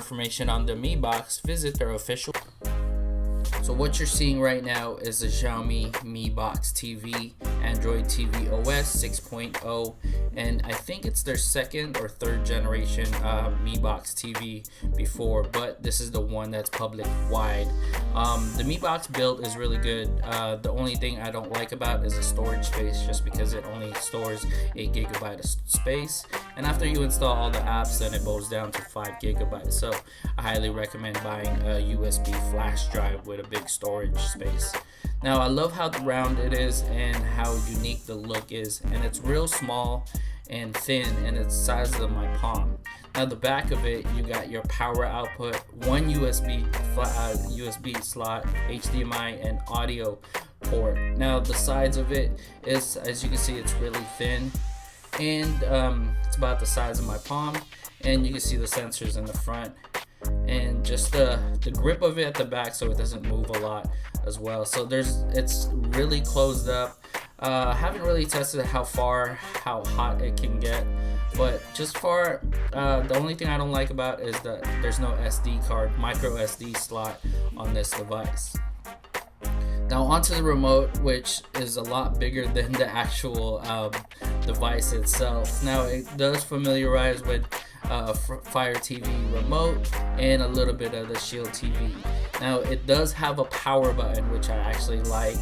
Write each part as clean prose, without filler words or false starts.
information on the Mi Box, visit their official. So what you're seeing right now is the Xiaomi Mi Box TV, Android TV OS 6.0, and I think it's their second or third generation Mi Box TV before, but this is the one that's public wide. The Mi Box build is really good. The only thing I don't like about is the storage space, just because it only stores 8 GB of space, and after you install all the apps, then it goes down to 5 GB. So I highly recommend buying a USB flash drive with a big storage space. Now I love how round it is and how unique the look is, and it's real small and thin, and it's the size of my palm. Now the back of it, you got your power output, one USB slot, HDMI, and audio port. Now the sides of it is, as you can see, it's really thin, and it's about the size of my palm, and you can see the sensors in the front, and just the grip of it at the back, so it doesn't move a lot as well. So it's really closed up. Haven't really tested how hot it can get, but just far, the only thing I don't like about is that there's no SD card, micro SD slot on this device. Now onto the remote, which is a lot bigger than the actual device itself. Now it does familiarize with Fire TV remote and a little bit of the Shield TV. Now it does have a power button, which I actually like,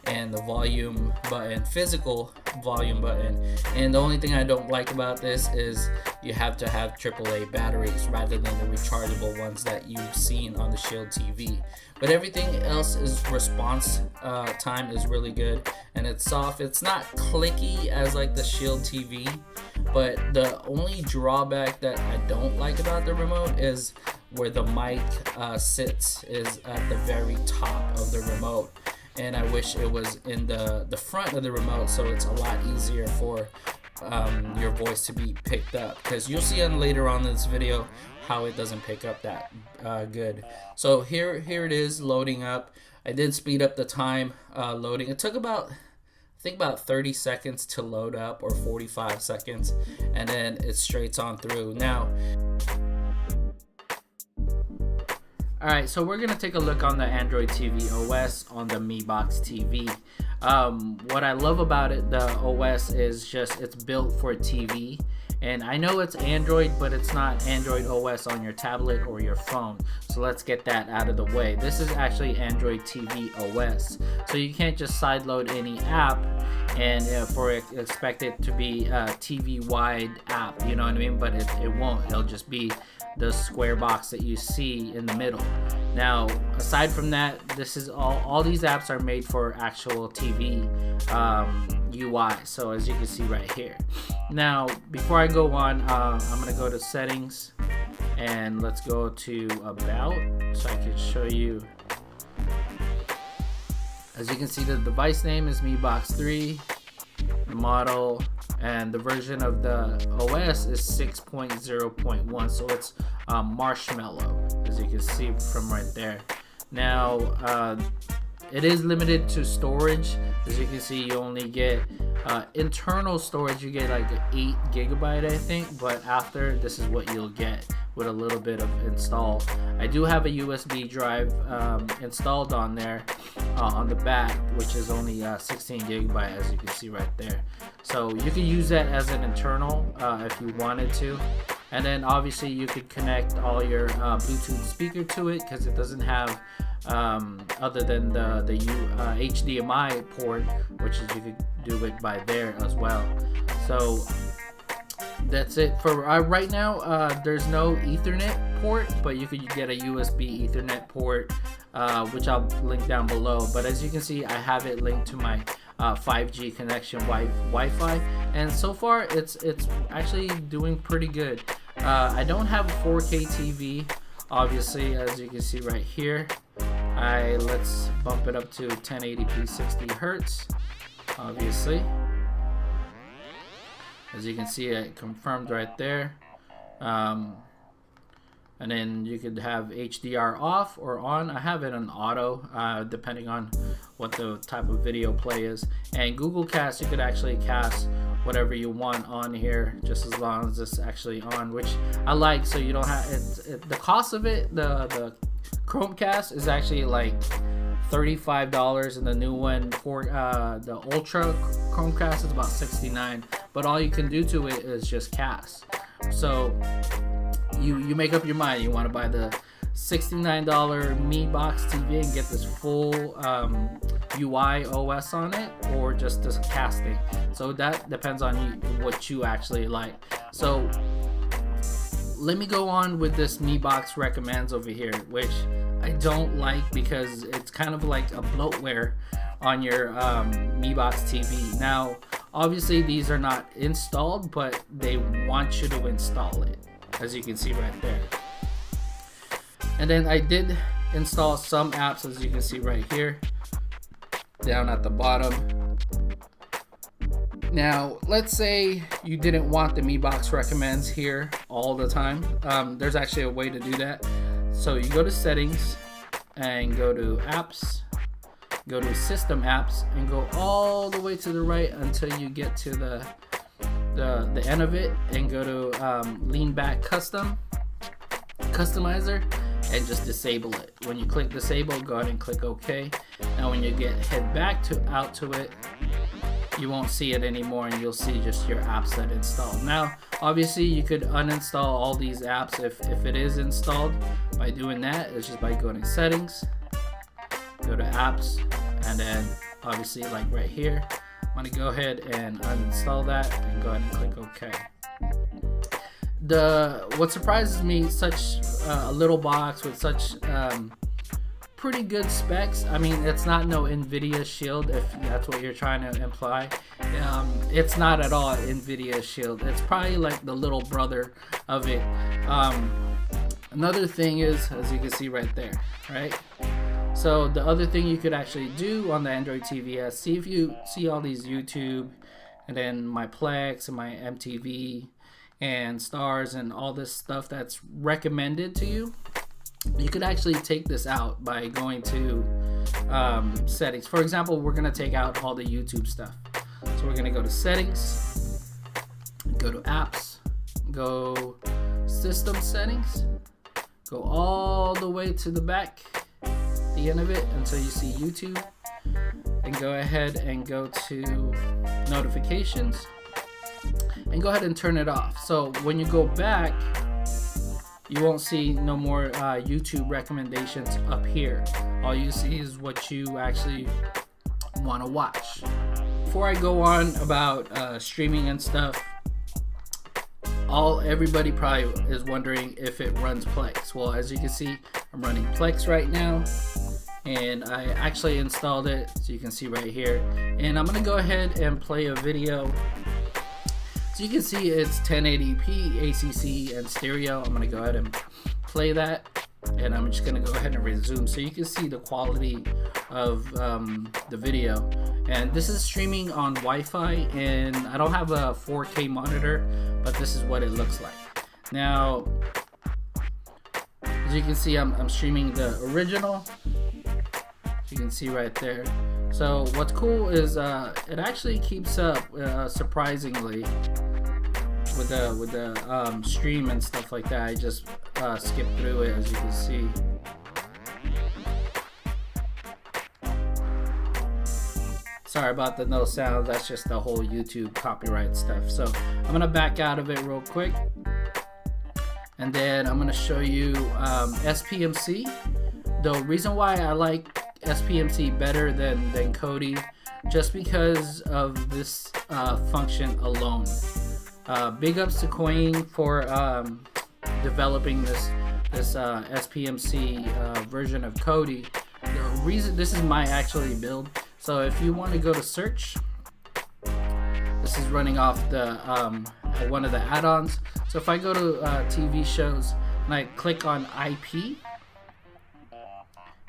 and the volume button, physical volume button. And the only thing I don't like about this is you have to have AAA batteries rather than the rechargeable ones that you've seen on the Shield TV. But everything else is response time is really good, and it's soft. It's not clicky as like the Shield TV, but the only drawback that I don't like about the remote is where the mic sits is at the very top of the remote. And I wish it was in the front of the remote, so it's a lot easier for your voice to be picked up, because you'll see later on in this video how it doesn't pick up that good. So here it is loading up. I did speed up the time loading. It took about, I think, about 30 seconds to load up, or 45 seconds, and then it straight on through. Now, alright, so we're gonna take a look on the Android TV OS on the Mi Box TV. What I love about it, the OS, is just it's built for TV. And I know it's Android, but it's not Android OS on your tablet or your phone. So let's get that out of the way. This is actually Android TV OS. So you can't just sideload any app and expect it to be a TV wide app, you know what I mean? But it won't. It'll just be the square box that you see in the middle. Now, aside from that, this is all these apps are made for actual TV UI. So as you can see right here. Now, before I go on, I'm gonna go to settings, and let's go to about, so I can show you. As you can see, the device name is Mi Box 3, the model, and the version of the OS is 6.0.1, so it's Marshmallow, as you can see from right there. Now, it is limited to storage. As you can see, you only get internal storage. You get like 8 GB, I think, but after, this is what you'll get with a little bit of install. I do have a USB drive installed on there on the back, which is only 16 GB, as you can see right there. So you can use that as an internal if you wanted to. And then obviously you could connect all your Bluetooth speaker to it, because it doesn't have other than the HDMI port, which is, you could do it by there as well. So that's it for right now. There's no Ethernet port, but you could get a USB Ethernet port, which I'll link down below. But as you can see, I have it linked to my 5G connection Wi-Fi, and so far it's actually doing pretty good. I don't have a 4K TV, obviously, as you can see right here. Let's bump it up to 1080p 60 Hertz, obviously. As you can see, it confirmed right there. And then you could have HDR off or on. I have it on auto, depending on what the type of video play is. And Google Cast, you could actually cast whatever you want on here, just as long as it's actually on, which I like. So you don't have the cost of it. The Chromecast is actually like $35, and the new one for the Ultra Chromecast is about $69. But all you can do to it is just cast. So you make up your mind. You want to buy the $69 Mi Box TV and get this full UI OS on it, or just this casting. So that depends on you, what you actually like. So let me go on with this Mi Box recommends over here, which I don't like because it's kind of like a bloatware on your Mi Box TV. Now obviously these are not installed, but they want you to install it, as you can see right there. And then I did install some apps, as you can see right here down at the bottom. Now let's say you didn't want the Mi Box recommends here all the time. There's actually a way to do that. So you go to settings and go to apps, go to system apps, and go all the way to the right until you get to the end of it, and go to lean back customizer, and just disable it. When you click disable, go ahead and click OK. Now when you head back out to it, you won't see it anymore, and you'll see just your apps that installed. Now obviously you could uninstall all these apps if it is installed. By doing that, it's just by going to settings, go to apps, and then obviously like right here, I'm gonna go ahead and uninstall that and go ahead and click OK. What surprises me, such a little box with such pretty good specs. I mean, it's not no Nvidia Shield, if that's what you're trying to imply. It's not at all Nvidia Shield. It's probably like the little brother of it. Another thing is, as you can see right there, right? So the other thing you could actually do on the Android TV is see if you see all these YouTube, and then my Plex and my MTV and Stars and all this stuff that's recommended to you. You could actually take this out by going to settings. For example, we're gonna take out all the YouTube stuff. So we're gonna go to settings, go to apps, go system settings, go all the way to the back, the end of it, until you see YouTube, and go ahead and go to notifications, and go ahead and turn it off. So when you go back, you won't see no more YouTube recommendations up here. All you see is what you actually want to watch. Before I go on about streaming and stuff, everybody probably is wondering if it runs Plex. Well, as you can see, I'm running Plex right now, and I actually installed it, so you can see right here. And I'm gonna go ahead and play a video. So you can see it's 1080p, ACC, and stereo. I'm gonna go ahead and play that, and I'm just gonna go ahead and resume so you can see the quality of the video. And this is streaming on Wi-Fi, and I don't have a 4K monitor, but this is what it looks like. Now, as you can see, I'm streaming the original. You can see right there. So what's cool is it actually keeps up surprisingly with the stream and stuff like that. I just skip through it, as you can see. Sorry about the no sound. That's just the whole YouTube copyright stuff. So I'm gonna back out of it real quick, and then I'm gonna show you SPMC. The reason why I like SPMC better than Cody, just because of this function alone. Big ups to Queen for developing this SPMC version of Cody. The reason, this is my actually build. So if you want to go to search, this is running off the one of the add-ons. So if I go to TV shows and I click on IP,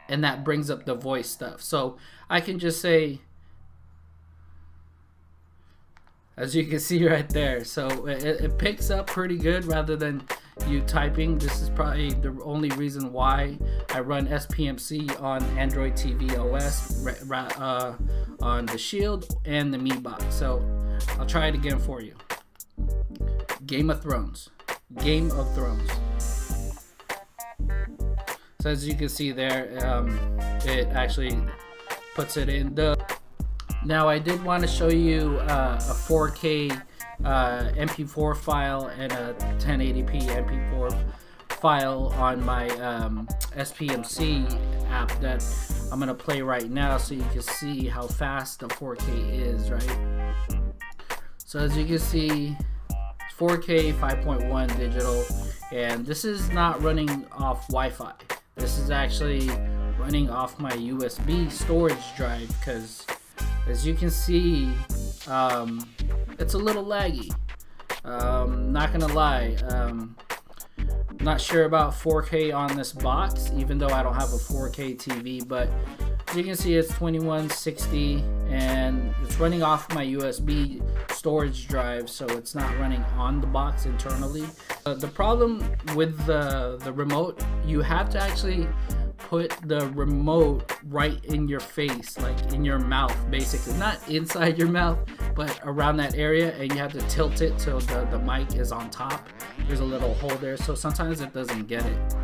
and that brings up the voice stuff. So I can just say, as you can see right there, so it picks up pretty good rather than you typing. This is probably the only reason why I run SPMC on Android TV OS, on the Shield and the Mi Box. So I'll try it again for you. Game of Thrones. Game of Thrones. So as you can see there, it actually puts it in the... Now I did want to show you a 4K MP4 file and a 1080p MP4 file on my SPMC app that I'm gonna play right now, so you can see how fast the 4K is, right? So as you can see, 4K 5.1 digital, and this is not running off Wi-Fi. This is actually running off my USB storage drive, because as you can see, it's a little laggy. Not gonna lie, not sure about 4K on this box, even though I don't have a 4K TV, but as you can see, it's 2160 and it's running off my USB storage drive, so it's not running on the box internally. The problem with the remote, you have to actually put the remote right in your face, like in your mouth, basically. Not inside your mouth, but around that area, and you have to tilt it so the mic is on top. There's a little hole there, so sometimes it doesn't get it.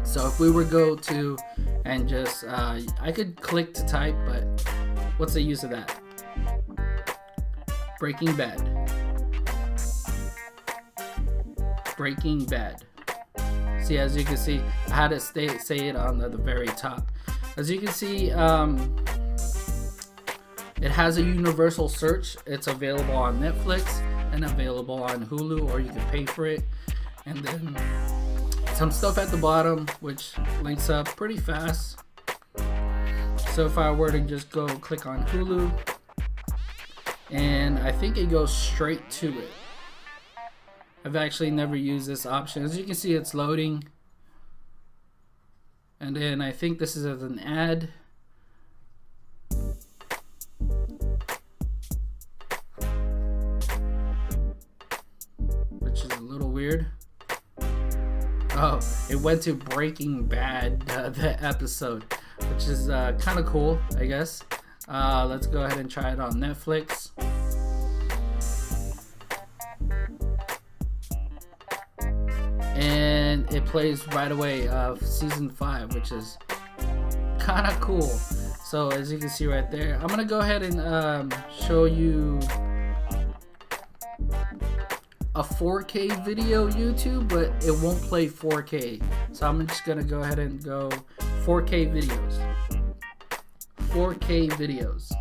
So if we were go to and just I could click to type, but what's the use of that? Breaking Bad. Breaking Bad. See, as you can see, I had to say it on the very top. As you can see, it has a universal search. It's available on Netflix and available on Hulu, or you can pay for it. And then some stuff at the bottom, which links up pretty fast. So if I were to just go click on Hulu, and I think it goes straight to it. I've actually never used this option. As you can see, it's loading. And then I think this is as an ad. Which is a little weird. Oh, it went to Breaking Bad, the episode, which is kind of cool, I guess. Let's go ahead and try it on Netflix. And it plays right away of season 5, which is kind of cool. So as you can see right there, I'm gonna go ahead and show you a 4K video YouTube, but it won't play 4K. So I'm just gonna go ahead and go 4K videos. 4K videos.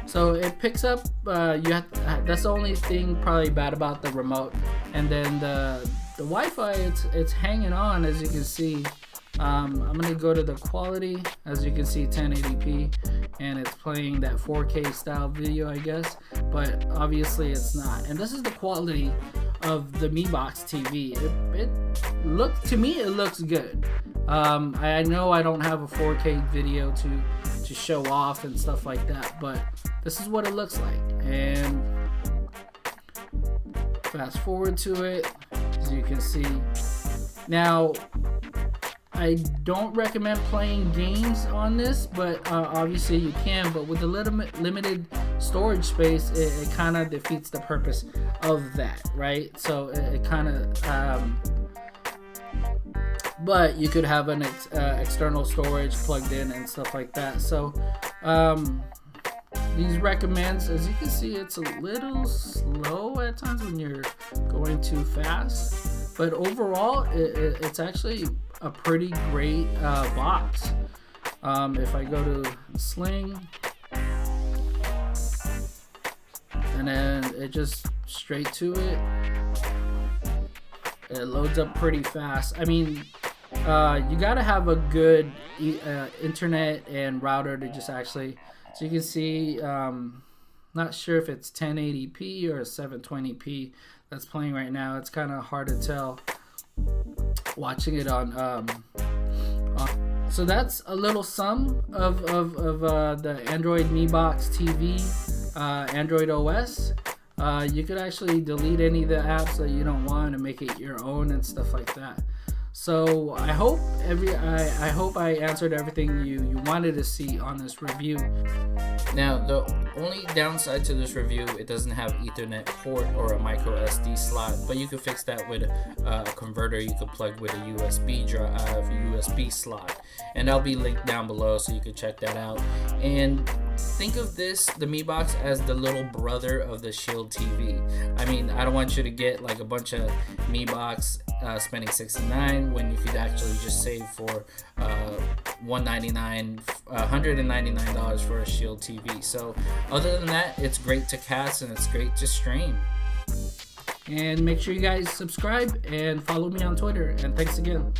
So it picks up, that's the only thing probably bad about the remote. And then the Wi-Fi, it's hanging on, as you can see. I'm gonna go to the quality, as you can see, 1080p, and it's playing that 4K style video, I guess, but obviously it's not. And this is the quality of the Mi Box TV. It looks, to me, it looks good. I know I don't have a 4K video to show off and stuff like that, but this is what it looks like. And fast forward to it, as you can see. Now, I don't recommend playing games on this, but obviously you can. But with the limited storage space, it kind of defeats the purpose of that, right? So it kind of, but you could have an external storage plugged in and stuff like that. So these recommends, as you can see, it's a little slow at times when you're going too fast, but overall it's actually a pretty great box. If I go to Sling, and then it just straight to it, it loads up pretty fast. I mean, you gotta have a good internet and router to just actually, so you can see, not sure if it's 1080p or 720p that's playing right now. It's kind of hard to tell watching it on so that's a little sum of the Android Mi Box TV, Android OS. You could actually delete any of the apps that you don't want and make it your own and stuff like that. So I hope I hope I answered everything you wanted to see on this review. Now, the only downside to this review, it doesn't have Ethernet port or a micro SD slot, but you can fix that with a converter you can plug with a USB drive, USB slot, and I'll be linked down below so you can check that out. And think of this, the Mi Box, as the little brother of the Shield TV. I mean, I don't want you to get like a bunch of Mi Box spending $69 when you could actually just save for $199 for a Shield TV. So other than that, it's great to cast and it's great to stream. And make sure you guys subscribe and follow me on Twitter. And thanks again.